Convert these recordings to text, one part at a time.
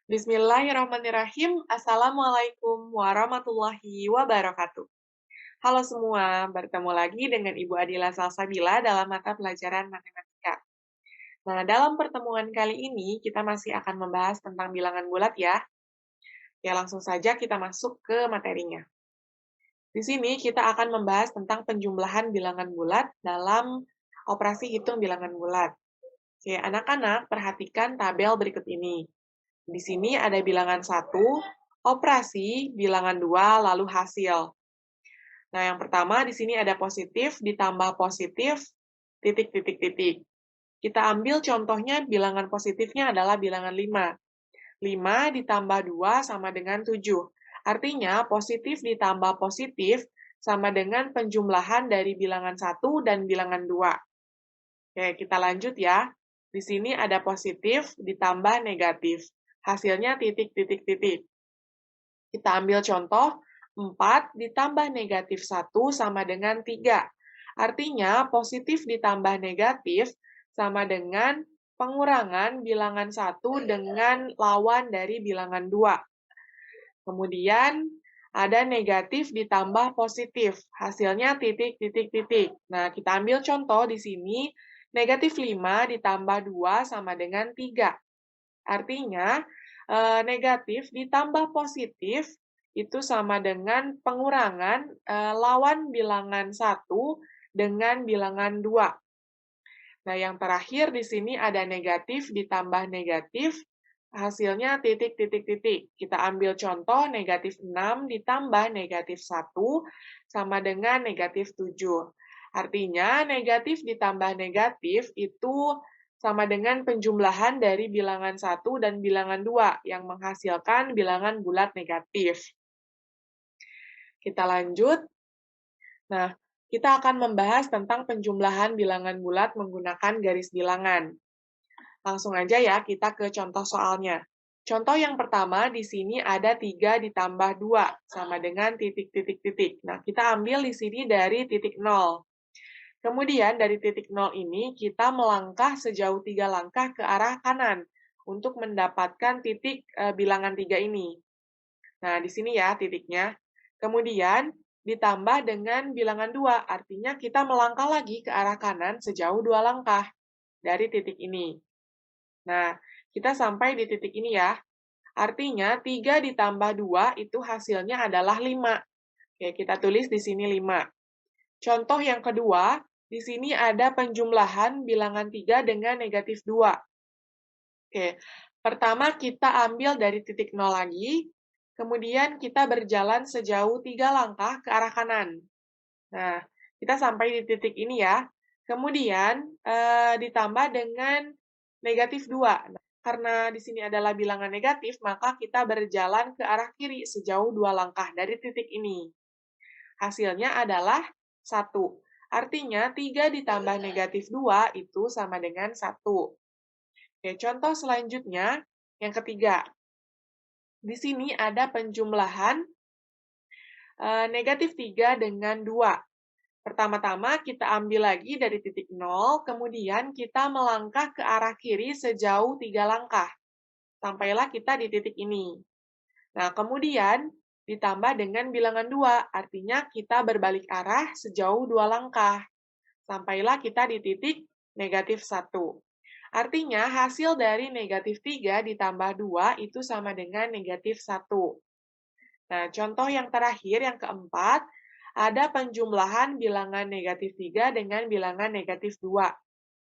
Bismillahirrahmanirrahim. Assalamualaikum warahmatullahi wabarakatuh. Halo semua, bertemu lagi dengan Ibu Adila Salsabila dalam mata pelajaran matematika. Nah, dalam pertemuan kali ini kita masih akan membahas tentang bilangan bulat ya. Ya, langsung saja kita masuk ke materinya. Di sini kita akan membahas tentang penjumlahan bilangan bulat dalam operasi hitung bilangan bulat. Oke, anak-anak perhatikan tabel berikut ini. Di sini ada bilangan 1, operasi, bilangan 2, lalu hasil. Nah, yang pertama di sini ada positif ditambah positif, titik, titik, titik. Kita ambil contohnya bilangan positifnya adalah bilangan 5. 5 ditambah 2 sama dengan 7. Artinya positif ditambah positif sama dengan penjumlahan dari bilangan 1 dan bilangan 2. Oke, kita lanjut ya. Di sini ada positif ditambah negatif. Hasilnya titik, titik, titik. Kita ambil contoh, 4 ditambah negatif 1 sama dengan 3. Artinya, positif ditambah negatif sama dengan pengurangan bilangan 1 dengan lawan dari bilangan 2. Kemudian, ada negatif ditambah positif. Hasilnya titik, titik, titik. Nah, kita ambil contoh di sini, negatif 5 ditambah 2 sama dengan 3. Artinya, negatif ditambah positif itu sama dengan pengurangan lawan bilangan 1 dengan bilangan 2. Nah, yang terakhir di sini ada negatif ditambah negatif, hasilnya titik, titik, titik. Kita ambil contoh negatif 6 ditambah negatif 1 sama dengan negatif 7. Artinya, negatif ditambah negatif itu sama dengan penjumlahan dari bilangan 1 dan bilangan 2 yang menghasilkan bilangan bulat negatif. Kita lanjut. Nah, kita akan membahas tentang penjumlahan bilangan bulat menggunakan garis bilangan. Langsung aja ya, kita ke contoh soalnya. Contoh yang pertama, di sini ada 3 ditambah 2, sama dengan titik, titik, titik. Nah, kita ambil di sini dari titik 0. Kemudian dari titik 0 ini, kita melangkah sejauh 3 langkah ke arah kanan untuk mendapatkan titik bilangan 3 ini. Nah, di sini ya titiknya. Kemudian, ditambah dengan bilangan 2, artinya kita melangkah lagi ke arah kanan sejauh 2 langkah dari titik ini. Nah, kita sampai di titik ini ya. Artinya, 3 ditambah 2 itu hasilnya adalah 5. Oke, kita tulis di sini 5. Contoh yang kedua, di sini ada penjumlahan bilangan 3 dengan negatif 2. Oke, pertama kita ambil dari titik 0 lagi, kemudian kita berjalan sejauh 3 langkah ke arah kanan. Nah, kita sampai di titik ini ya. Kemudian, ditambah dengan negatif 2. Nah, karena di sini adalah bilangan negatif, maka kita berjalan ke arah kiri sejauh 2 langkah dari titik ini. Hasilnya adalah 1. Artinya, 3 ditambah negatif 2 itu sama dengan 1. Oke, contoh selanjutnya, yang ketiga. Di sini ada penjumlahan negatif 3 dengan 2. Pertama-tama kita ambil lagi dari titik 0, kemudian kita melangkah ke arah kiri sejauh 3 langkah. Sampailah kita di titik ini. Nah, kemudian ditambah dengan bilangan 2, artinya kita berbalik arah sejauh 2 langkah. Sampailah kita di titik negatif 1. Artinya, hasil dari negatif 3 ditambah 2 itu sama dengan negatif 1. Nah, contoh yang terakhir, yang keempat, ada penjumlahan bilangan negatif 3 dengan bilangan negatif 2.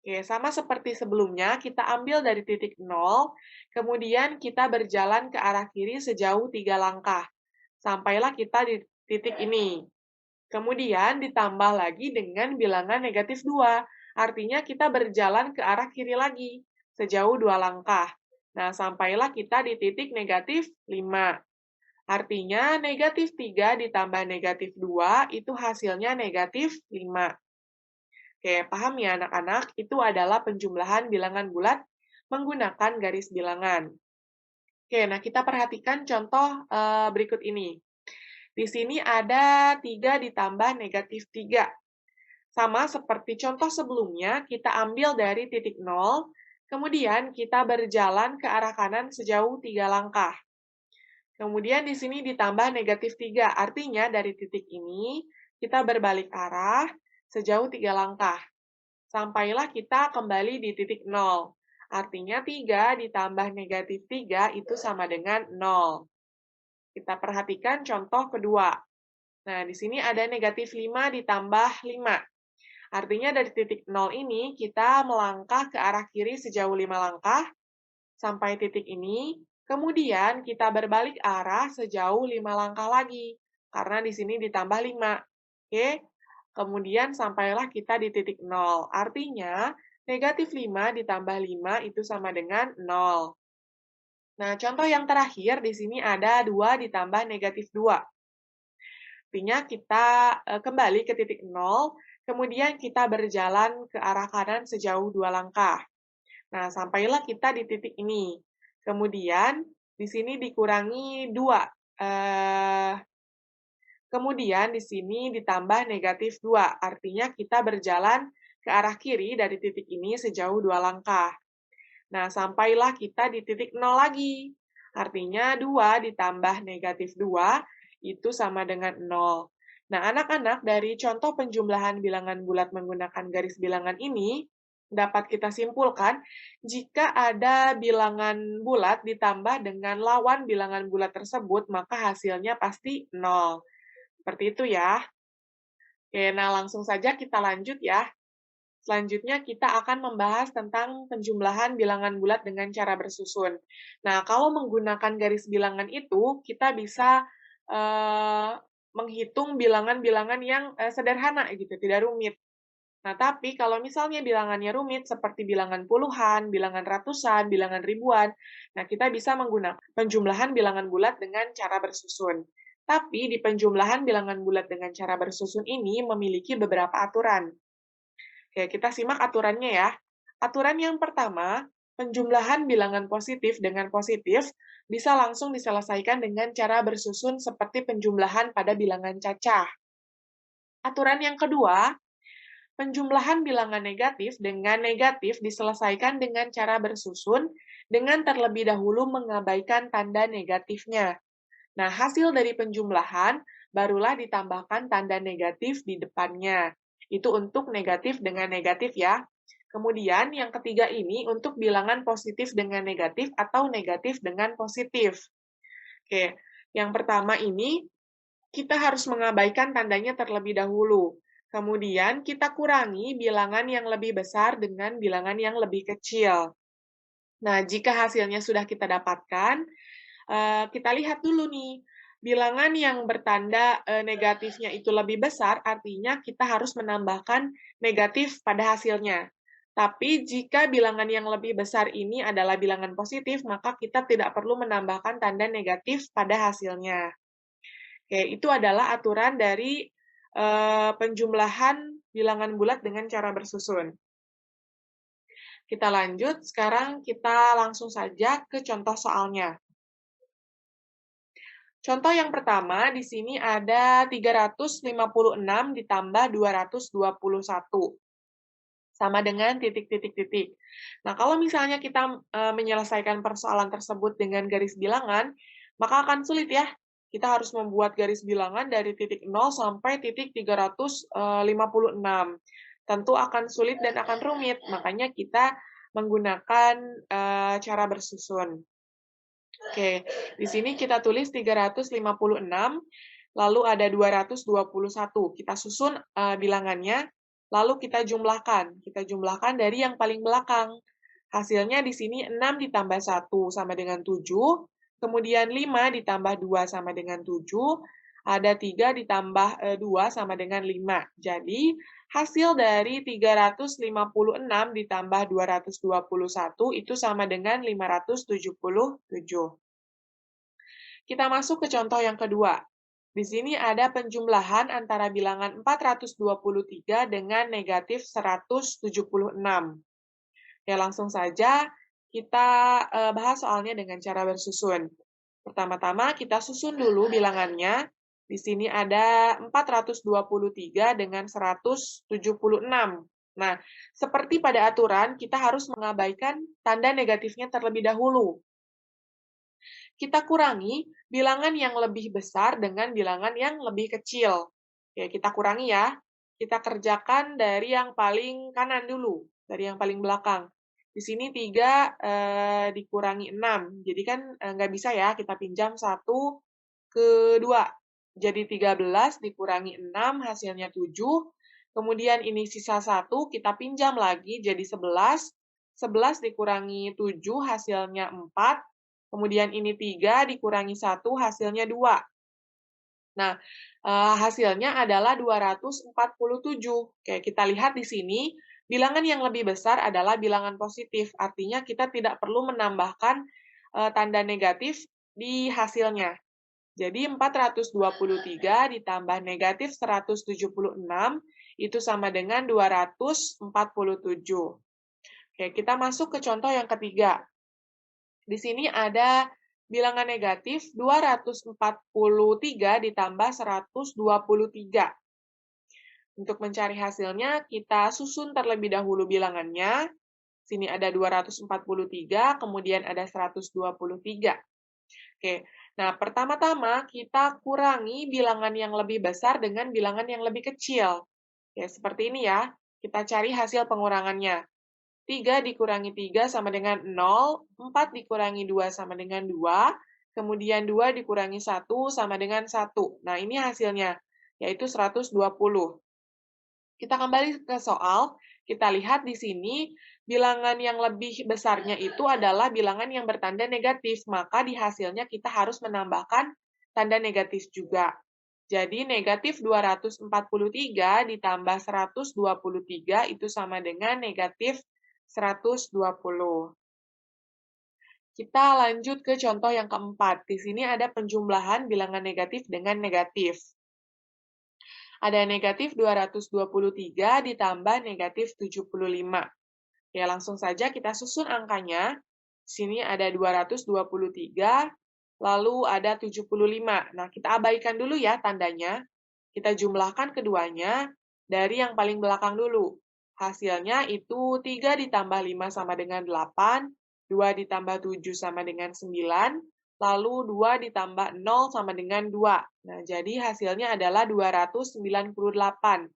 Oke, sama seperti sebelumnya, kita ambil dari titik 0, kemudian kita berjalan ke arah kiri sejauh 3 langkah. Sampailah kita di titik ini. Kemudian ditambah lagi dengan bilangan negatif 2. Artinya kita berjalan ke arah kiri lagi, sejauh 2 langkah. Nah, sampailah kita di titik negatif 5. Artinya, negatif 3 ditambah negatif 2 itu hasilnya negatif 5. Oke, paham ya anak-anak? Itu adalah penjumlahan bilangan bulat menggunakan garis bilangan. Oke, nah kita perhatikan contoh berikut ini. Di sini ada 3 ditambah negatif 3. Sama seperti contoh sebelumnya, kita ambil dari titik 0, Kemudian kita berjalan ke arah kanan sejauh 3 langkah. Kemudian di sini ditambah negatif 3, artinya dari titik ini kita berbalik arah sejauh 3 langkah. Sampailah kita kembali di titik 0. Artinya 3 ditambah negatif 3 itu sama dengan 0. Kita perhatikan contoh kedua. Nah, di sini ada negatif 5 ditambah 5. Artinya dari titik 0 ini kita melangkah ke arah kiri sejauh 5 langkah sampai titik ini. Kemudian kita berbalik arah sejauh 5 langkah lagi, karena di sini ditambah 5. Oke, kemudian sampailah kita di titik 0. Artinya, negatif 5 ditambah 5 itu sama dengan 0. Nah, contoh yang terakhir di sini ada 2 ditambah negatif 2. Artinya kita kembali ke titik 0, kemudian kita berjalan ke arah kanan sejauh 2 langkah. Nah, sampailah kita di titik ini. Kemudian, di sini dikurangi 2. Kemudian, di sini ditambah negatif 2. Artinya, kita berjalan ke arah kiri dari titik ini sejauh 2 langkah. Nah, sampailah kita di titik 0 lagi. Artinya, 2 ditambah negatif 2 itu sama dengan 0. Nah, anak-anak, dari contoh penjumlahan bilangan bulat menggunakan garis bilangan ini, dapat kita simpulkan, jika ada bilangan bulat ditambah dengan lawan bilangan bulat tersebut, maka hasilnya pasti 0. Seperti itu ya. Oke, nah langsung saja kita lanjut ya. Selanjutnya kita akan membahas tentang penjumlahan bilangan bulat dengan cara bersusun. Nah, kalau menggunakan garis bilangan itu, kita bisa menghitung bilangan-bilangan yang sederhana gitu, tidak rumit. Nah, tapi kalau misalnya bilangannya rumit seperti bilangan puluhan, bilangan ratusan, bilangan ribuan, nah kita bisa menggunakan penjumlahan bilangan bulat dengan cara bersusun. Tapi di penjumlahan bilangan bulat dengan cara bersusun ini memiliki beberapa aturan. Oke, kita simak aturannya ya. Aturan yang pertama, penjumlahan bilangan positif dengan positif bisa langsung diselesaikan dengan cara bersusun seperti penjumlahan pada bilangan cacah. Aturan yang kedua, penjumlahan bilangan negatif dengan negatif diselesaikan dengan cara bersusun dengan terlebih dahulu mengabaikan tanda negatifnya. Nah, hasil dari penjumlahan barulah ditambahkan tanda negatif di depannya. Itu untuk negatif dengan negatif ya. Kemudian yang ketiga ini untuk bilangan positif dengan negatif atau negatif dengan positif. Oke, yang pertama ini kita harus mengabaikan tandanya terlebih dahulu. Kemudian kita kurangi bilangan yang lebih besar dengan bilangan yang lebih kecil. Nah, jika hasilnya sudah kita dapatkan, kita lihat dulu nih, bilangan yang bertanda negatifnya itu lebih besar, artinya kita harus menambahkan negatif pada hasilnya. Tapi jika bilangan yang lebih besar ini adalah bilangan positif, maka kita tidak perlu menambahkan tanda negatif pada hasilnya. Oke, itu adalah aturan dari penjumlahan bilangan bulat dengan cara bersusun. Kita lanjut, sekarang kita langsung saja ke contoh soalnya. Contoh yang pertama, di sini ada 356 ditambah 221. Sama dengan titik-titik-titik. Nah, kalau misalnya kita menyelesaikan persoalan tersebut dengan garis bilangan, maka akan sulit ya. Kita harus membuat garis bilangan dari titik 0 sampai titik 356. Tentu akan sulit dan akan rumit, makanya kita menggunakan cara bersusun. Oke, di sini kita tulis 356, lalu ada 221. Kita susun bilangannya, lalu kita jumlahkan. Kita jumlahkan dari yang paling belakang. Hasilnya di sini 6 ditambah 1 sama dengan 7, kemudian 5 ditambah 2 sama dengan 7, ada 3 ditambah 2 sama dengan 5. Jadi, hasil dari 356 ditambah 221 itu sama dengan 577. Kita masuk ke contoh yang kedua. Di sini ada penjumlahan antara bilangan 423 dengan negatif 176. Ya, langsung saja kita bahas soalnya dengan cara bersusun. Pertama-tama kita susun dulu bilangannya. Di sini ada 423 dengan 176. Nah, seperti pada aturan, kita harus mengabaikan tanda negatifnya terlebih dahulu. Kita kurangi bilangan yang lebih besar dengan bilangan yang lebih kecil. Ya, kita kurangi ya. Kita kerjakan dari yang paling kanan dulu, dari yang paling belakang. Di sini 3 dikurangi 6. Jadi kan nggak bisa ya, kita pinjam 1 ke 2. Jadi 13 dikurangi 6, hasilnya 7. Kemudian ini sisa 1, kita pinjam lagi jadi 11. 11 dikurangi 7, hasilnya 4. Kemudian ini 3 dikurangi 1, hasilnya 2. Nah, hasilnya adalah 247. Oke, kita lihat di sini, bilangan yang lebih besar adalah bilangan positif. Artinya kita tidak perlu menambahkan tanda negatif di hasilnya. Jadi 423 ditambah negatif 176, itu sama dengan 247. Oke, kita masuk ke contoh yang ketiga. Di sini ada bilangan negatif 243 ditambah 123. Untuk mencari hasilnya, kita susun terlebih dahulu bilangannya. Sini ada 243, kemudian ada 123. Oke, nah pertama-tama kita kurangi bilangan yang lebih besar dengan bilangan yang lebih kecil. Ya, seperti ini ya. Kita cari hasil pengurangannya. 3 dikurangi 3 sama dengan 0, 4 dikurangi 2 sama dengan 2, kemudian 2 dikurangi 1 sama dengan 1. Nah, ini hasilnya, yaitu 120. Kita kembali ke soal, kita lihat di sini, bilangan yang lebih besarnya itu adalah bilangan yang bertanda negatif, maka di hasilnya kita harus menambahkan tanda negatif juga. Jadi negatif 243 ditambah 123 itu sama dengan negatif 120. Kita lanjut ke contoh yang keempat. Di sini ada penjumlahan bilangan negatif dengan negatif. Ada negatif 223 ditambah negatif 75. Ya, langsung saja kita susun angkanya. Di sini ada 223, lalu ada 75. Nah, kita abaikan dulu ya tandanya. Kita jumlahkan keduanya dari yang paling belakang dulu. Hasilnya itu 3 ditambah 5 sama dengan 8, 2 ditambah 7 sama dengan 9, lalu 2 ditambah 0 sama dengan 2. Nah, jadi hasilnya adalah 298.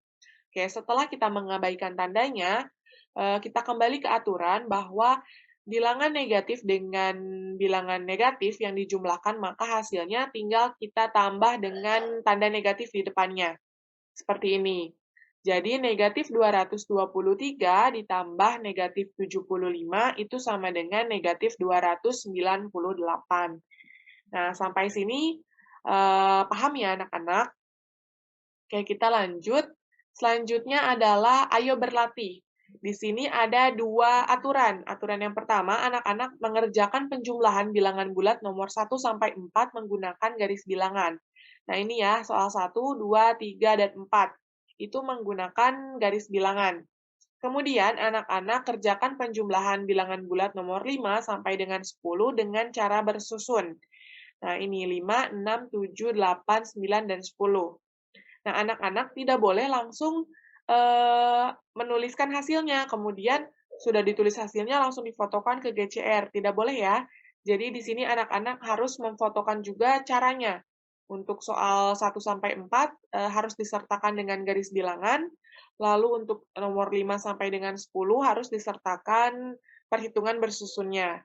Oke, setelah kita mengabaikan tandanya, kita kembali ke aturan bahwa bilangan negatif dengan bilangan negatif yang dijumlahkan, maka hasilnya tinggal kita tambah dengan tanda negatif di depannya. Seperti ini. Jadi negatif 223 ditambah negatif 75 itu sama dengan negatif 298. Nah, sampai sini paham ya anak-anak? Oke, kita lanjut. Selanjutnya adalah ayo berlatih. Di sini ada 2 aturan. Aturan yang pertama, anak-anak mengerjakan penjumlahan bilangan bulat nomor 1 sampai 4 menggunakan garis bilangan. Nah, ini ya, soal 1, 2, 3, dan 4. Itu menggunakan garis bilangan. Kemudian, anak-anak kerjakan penjumlahan bilangan bulat nomor 5 sampai dengan 10 dengan cara bersusun. Nah, ini 5, 6, 7, 8, 9, dan 10. Nah, anak-anak tidak boleh langsung menuliskan hasilnya, kemudian sudah ditulis hasilnya langsung difotokan ke GCR, tidak boleh ya. Jadi di sini anak-anak harus memfotokan juga caranya. Untuk soal 1 sampai 4 harus disertakan dengan garis bilangan, lalu untuk nomor 5 sampai dengan 10 harus disertakan perhitungan bersusunnya.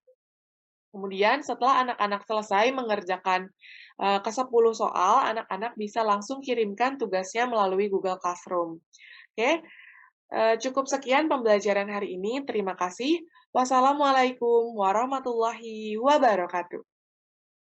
Kemudian setelah anak-anak selesai mengerjakan ke-10 soal, anak-anak bisa langsung kirimkan tugasnya melalui Google Classroom. Oke, cukup sekian pembelajaran hari ini. Terima kasih. Wassalamualaikum warahmatullahi wabarakatuh.